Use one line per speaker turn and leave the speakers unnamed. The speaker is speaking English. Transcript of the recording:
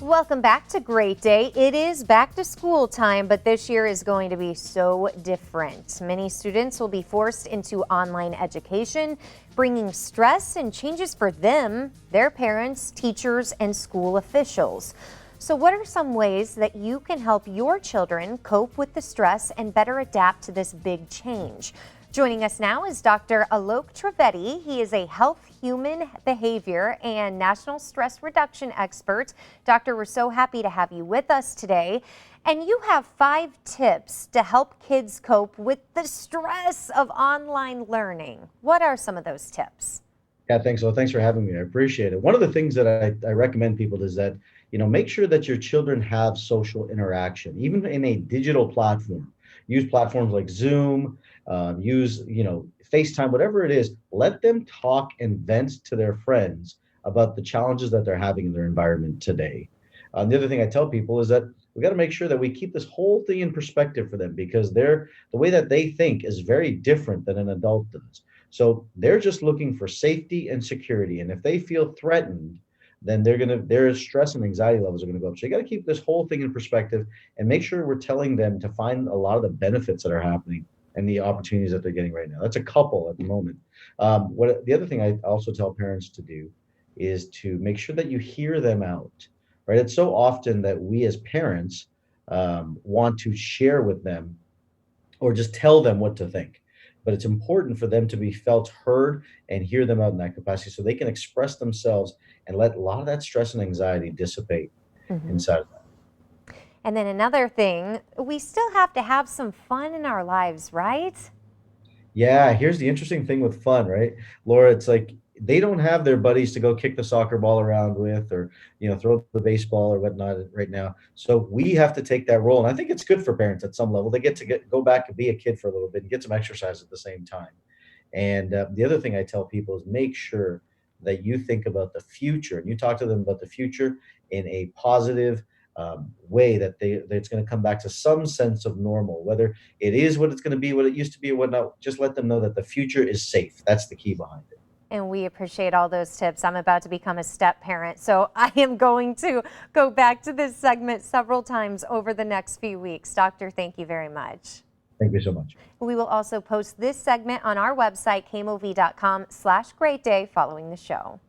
Welcome back to Great Day. It is back to school time, but this year is going to be so different. Many students will be forced into online education, bringing stress and changes for them, their parents, teachers, and school officials. So what are some ways that you can help your children cope with the stress and better adapt to this big change? Joining us now is Dr. Alok Trivedi. He is a health, human behavior, and national stress reduction expert. Doctor, we're so happy to have you with us today. And you have 5 tips to help kids cope with the stress of online learning. What are some of those tips?
Yeah, thanks. Well, thanks for having me. I appreciate it. One of the things that I recommend people is that, make sure that your children have social interaction, even in a digital platform. Use platforms like Zoom, use, FaceTime, whatever it is. Let them talk and vent to their friends about the challenges that they're having in their environment today. The other thing I tell people is that we got to make sure that we keep this whole thing in perspective for them because the way that they think is very different than an adult does. So they're just looking for safety and security. And if they feel threatened, then their stress and anxiety levels are gonna go up. So you got to keep this whole thing in perspective and make sure we're telling them to find a lot of the benefits that are happening and the opportunities that they're getting right now. That's a couple at the moment. What the other thing I also tell parents to do is to make sure that you hear them out. Right? It's so often that we as parents want to share with them or just tell them what to think. But it's important for them to be felt heard and hear them out in that capacity so they can express themselves and let a lot of that stress and anxiety dissipate
Mhm.
inside of them.
And then another thing, we still have to have some fun in our lives, right?
Yeah, here's the interesting thing with fun, right? Laura, it's like they don't have their buddies to go kick the soccer ball around with or, throw the baseball or whatnot right now. So we have to take that role. And I think it's good for parents at some level. They get to go back and be a kid for a little bit and get some exercise at the same time. And the other thing I tell people is make sure that you think about the future and you talk to them about the future in a positive way that it's going to come back to some sense of normal, whether it is what it's going to be, what it used to be, or whatnot. Just let them know that the future is safe. That's the key behind it.
And we appreciate all those tips. I'm about to become a step parent, so I am going to go back to this segment several times over the next few weeks. Doctor, thank you very much.
Thank you so much.
We will also post this segment on our website, kmov.com/greatday following the show.